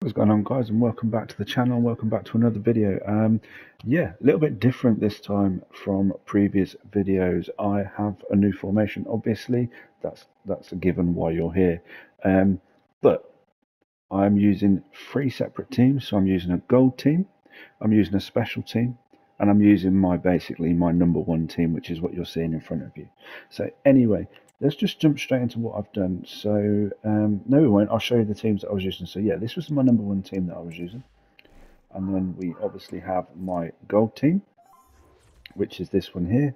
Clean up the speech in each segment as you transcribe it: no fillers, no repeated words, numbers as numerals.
What's going on, guys, and welcome back to the channel. Welcome back to another video. Yeah, a little bit different this time from previous videos. I have a new formation. Obviously that's a given why you're here, but I'm using three separate teams. So I'm using a gold team, I'm using a special team, and I'm using basically my number one team, which is what you're seeing in front of you. So anyway, let's just jump straight into what I've done. So no, we won't. I'll show you the teams that I was using. So yeah, this was my number one team that I was using, and then we obviously have my gold team, which is this one here,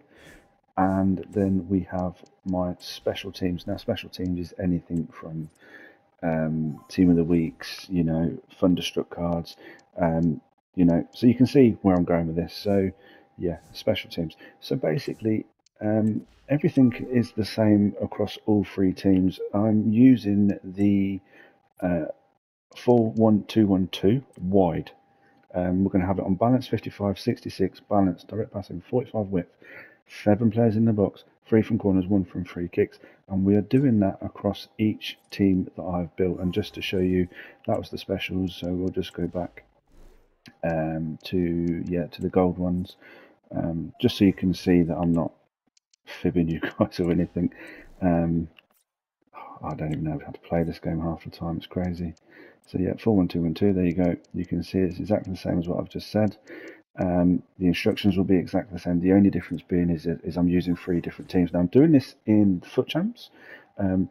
and then we have my special teams. Now special teams is anything from team of the weeks, you know, thunderstruck cards, you know, so you can see where I'm going with this. So yeah, special teams. So basically everything is the same across all three teams. I'm using the 4-1-2-1-2 wide. We're going to have it on balance 55, 66, balance, direct passing, 45 width, 7 players in the box, 3 from corners, 1 from free kicks, and we are doing that across each team that I've built. And just to show you, that was the specials, so we'll just go back to the gold ones, just so you can see that I'm not fibbing you guys or anything. I don't even know how to play this game half the time, it's crazy. So yeah, 4-1-2-1-2, there you go. You can see it's exactly the same as what I've just said. The instructions will be exactly the same. The only difference being is I'm using 3 different teams. Now I'm doing this in FUTChamps,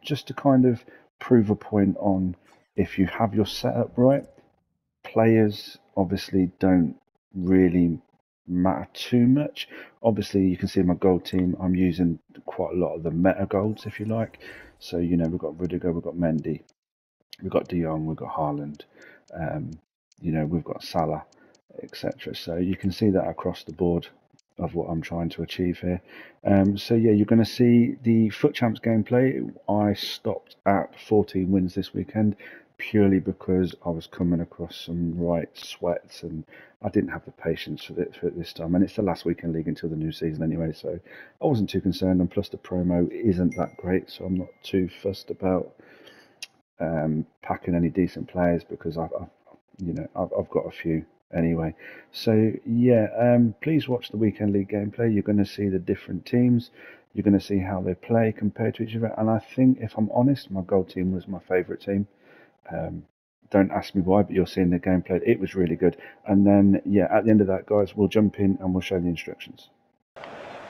just to kind of prove a point on if you have your setup right. Players obviously don't really matter too much. Obviously you can see my gold team, I'm using quite a lot of the meta golds, if you like. So you know, we've got Rudiger, we've got Mendy, we've got De Jong, we've got Haaland, you know, we've got Salah, etc. So you can see that across the board of what I'm trying to achieve here. So yeah, you're going to see the FUTChamps gameplay. I stopped at 14 wins this weekend purely because I was coming across some right sweats and I didn't have the patience for it this time, and it's the last weekend league until the new season anyway, so I wasn't too concerned. And plus the promo isn't that great, so I'm not too fussed about packing any decent players because I've got a few anyway. So yeah, please watch the weekend league gameplay. You're going to see the different teams, you're going to see how they play compared to each other, and I think, if I'm honest, my gold team was my favourite team. Don't ask me why, but you're seeing the gameplay. It was really good. And then yeah, at the end of that, guys, we'll jump in and we'll show the instructions.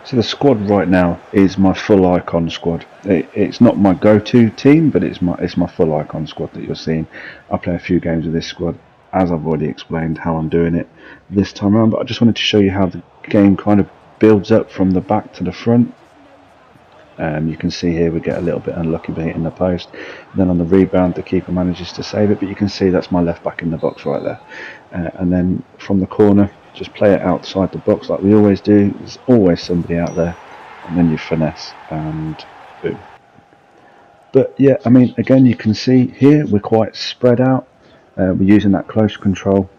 So the squad right now is my full icon squad. It's not my go-to team, but it's my full icon squad that you're seeing. I play a few games with this squad, as I've already explained how I'm doing it this time around, but I just wanted to show you how the game kind of builds up from the back to the front. You can see here we get a little bit unlucky by hitting the post. Then on the rebound, the keeper manages to save it, but you can see that's my left back in the box right there. And then from the corner, just play it outside the box like we always do. There's always somebody out there, and then you finesse and boom. But yeah, I mean, again, you can see here we're quite spread out. We're using that close control.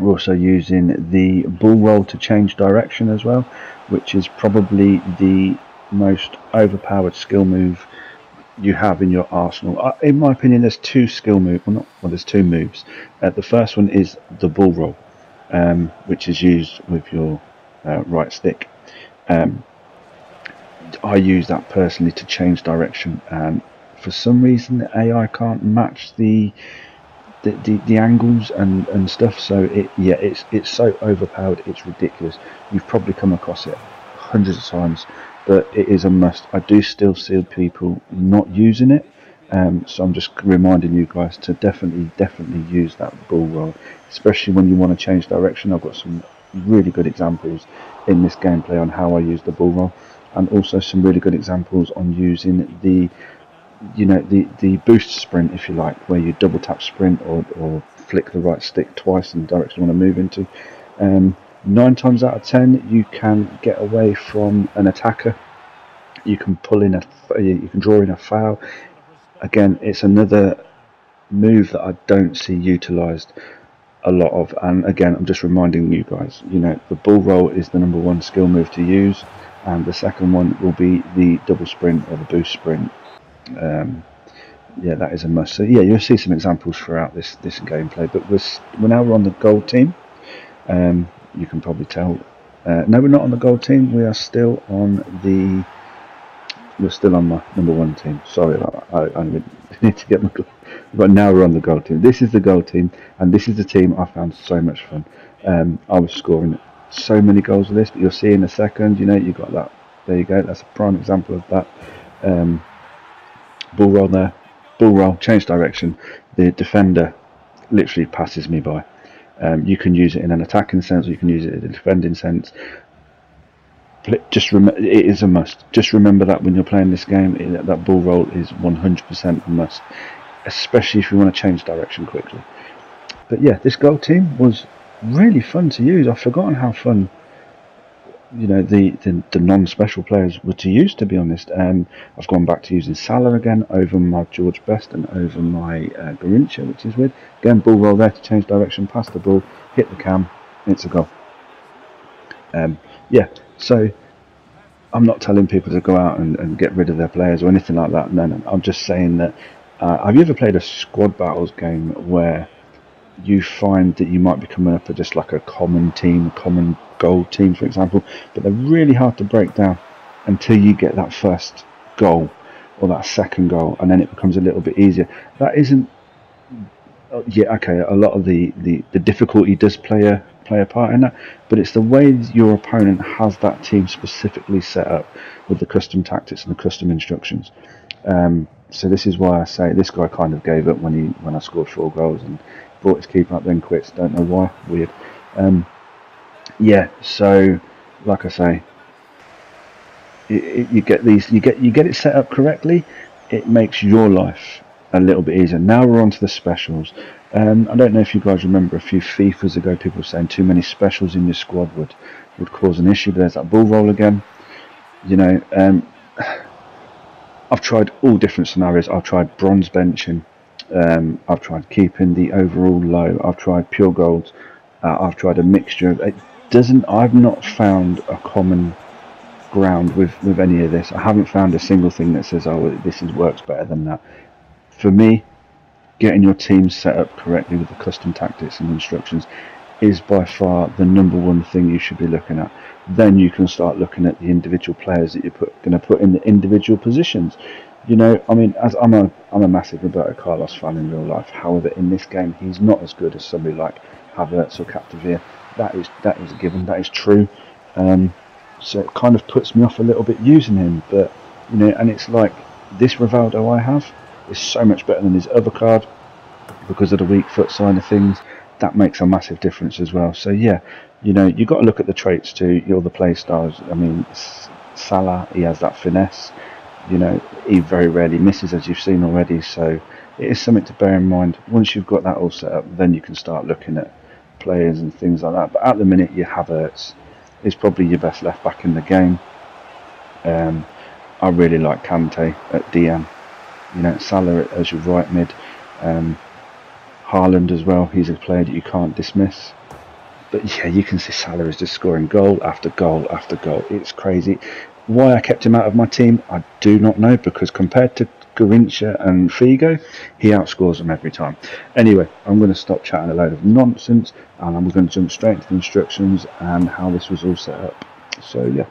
We're also using the ball roll to change direction as well, which is probably the most overpowered skill move you have in your arsenal. In my opinion, there's 2 skill moves. There's 2 moves. The first one is the ball roll, which is used with your right stick. I use that personally to change direction, and for some reason the AI can't match the angles and stuff. So it's so overpowered, it's ridiculous. You've probably come across it hundreds of times, but it is a must. I do still see people not using it, so I'm just reminding you guys to definitely use that ball roll, especially when you want to change direction. I've got some really good examples in this gameplay on how I use the ball roll, and also some really good examples on using the boost sprint, if you like, where you double tap sprint or flick the right stick twice in the direction you want to move into. 9 times out of 10 you can get away from an attacker. You can draw in a foul. Again, it's another move that I don't see utilised a lot of, and again, I'm just reminding you guys, you know, the ball roll is the number 1 skill move to use, and the second one will be the double sprint or the boost sprint. Yeah, that is a must. So yeah, you'll see some examples throughout this gameplay. But we're now on the gold team. You can probably tell. No, we're not on the gold team. We are still on the. We're still on my number one team. Sorry about that. I need to get my. But now we're on the gold team. This is the gold team, and this is the team I found so much fun. I was scoring so many goals with this, but you'll see in a second. You know, you got that. There you go. That's a prime example of that. Ball roll there. Ball roll. Change direction. The defender literally passes me by. You can use it in an attacking sense, or you can use it in a defending sense. Just it is a must. Just remember that when you're playing this game, that ball roll is 100% a must, especially if you want to change direction quickly. But yeah, this goal team was really fun to use. I've forgotten how fun, you know, the non-special players were to use. To be honest, I've gone back to using Salah again over my George Best and over my Garrincha, which is with again ball roll there to change direction, pass the ball, hit the cam, it's a goal. Yeah, so I'm not telling people to go out and get rid of their players or anything like that. No. I'm just saying that. Have you ever played a squad battles game where you find that you might be coming up with just like a common team, a common gold team, for example, but they're really hard to break down until you get that first goal or that second goal, and then it becomes a little bit easier. That isn't. Yeah, okay. A lot of the difficulty does play a part in that, but it's the way your opponent has that team specifically set up with the custom tactics and the custom instructions. So this is why I say this guy kind of gave up when I scored 4 goals and brought his keeper up, then quits. Don't know why. Weird. Yeah. So, like I say, you get it set up correctly. It makes your life a little bit easier. Now we're on to the specials. I don't know if you guys remember a few FIFAs ago, people were saying too many specials in your squad would cause an issue. But there's that ball roll again. You know, I've tried all different scenarios. I've tried bronze benching. I've tried keeping the overall low. I've tried pure gold. I've tried a mixture of. I've not found a common ground with any of this. I haven't found a single thing that says, oh, works better than that. For me, getting your team set up correctly with the custom tactics and instructions is by far the number one thing you should be looking at. Then you can start looking at the individual players that you're going to put in the individual positions. You know, I mean, as I'm a massive Roberto Carlos fan in real life. However, in this game, he's not as good as somebody like Havertz or Capdevere. That is a given. That is true. So it kind of puts me off a little bit using him. But you know, and it's like this Rivaldo I have is so much better than his other card because of the weak foot side of things. That makes a massive difference as well. So yeah, you know, you've got to look at the traits too, or the play styles. I mean, Salah, he has that finesse. You know, he very rarely misses, as you've seen already. So it is something to bear in mind. Once you've got that all set up, then you can start looking at players and things like that. But at the minute, your Havertz is probably your best left back in the game. I really like Kante at DM. You know, Salah as your right mid. Haaland as well. He's a player that you can't dismiss. But yeah, you can see Salah is just scoring goal after goal after goal. It's crazy. Why I kept him out of my team, I do not know, because compared to Garrincha and Figo, he outscores them every time. Anyway, I'm going to stop chatting a load of nonsense and I'm going to jump straight into the instructions and how this was all set up. So yeah.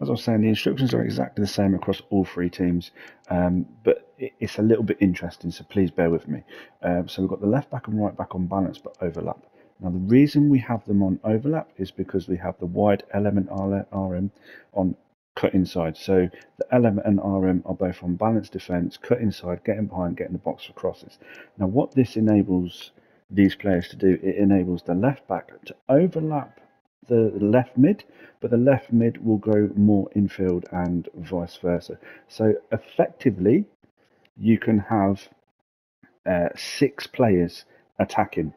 As I was saying, the instructions are exactly the same across all 3 teams, but it's a little bit interesting, so please bear with me. So we've got the left back and right back on balance but overlap. Now the reason we have them on overlap is because we have the wide element RM on cut inside. So the element and RM are both on balance defence, cut inside, getting behind, getting the box for crosses. Now what this enables these players to do, it enables the left back to overlap the left mid, but the left mid will go more infield and vice versa. So effectively, you can have 6 players attacking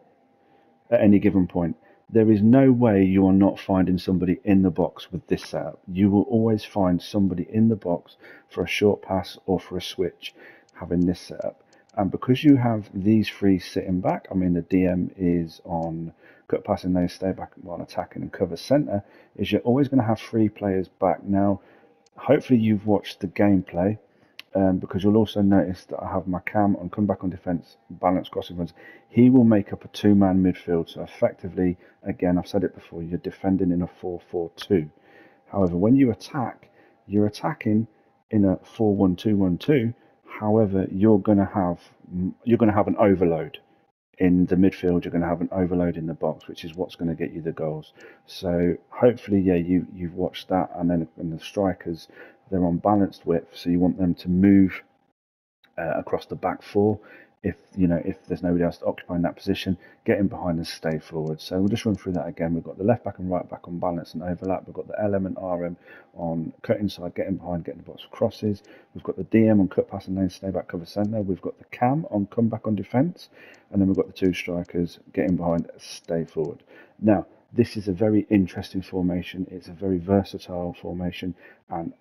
at any given point. There is no way you are not finding somebody in the box with this setup. You will always find somebody in the box for a short pass or for a switch having this setup. And because you have these 3 sitting back, I mean the DM is on cut passing, they stay back while attacking and cover centre, is you're always going to have 3 players back. Now, hopefully you've watched the gameplay because you'll also notice that I have my cam on come back on defence, balance crossing runs. He will make up a two-man midfield. So effectively, again, I've said it before, you're defending in a 4-4-2. However, when you attack, you're attacking in a 4-1-2-1-2. However, you're going to have an overload in the midfield. You're going to have an overload in the box, which is what's going to get you the goals. So hopefully, yeah, you've watched that, and then the strikers, they're on balanced width, so you want them to move across the back four. If there's nobody else occupying that position, get in behind and stay forward. So we'll just run through that again. We've got the left back and right back on balance and overlap. We've got the LM and RM on cut inside, get in behind, get in the box for crosses. We've got the DM on cut pass and lane, stay back, cover centre. We've got the cam on come back on defence, and then we've got the two strikers, get in behind, stay forward. Now, this is a very interesting formation. It's a very versatile formation, and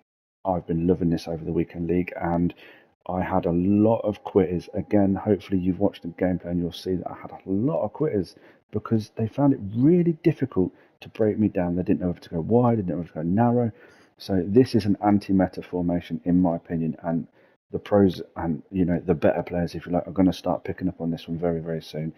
I've been loving this over the weekend league, and I had a lot of quitters. Again, hopefully you've watched the gameplay and you'll see that I had a lot of quitters because they found it really difficult to break me down. They didn't know if to go wide, they didn't know if to go narrow. So this is an anti-meta formation in my opinion, and the pros and the better players, if you like, are going to start picking up on this one very, very soon.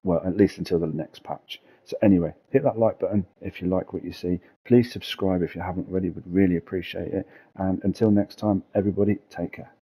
Well, at least until the next patch. So anyway, hit that like button if you like what you see. Please subscribe if you haven't already. Would really appreciate it. And until next time, everybody, take care.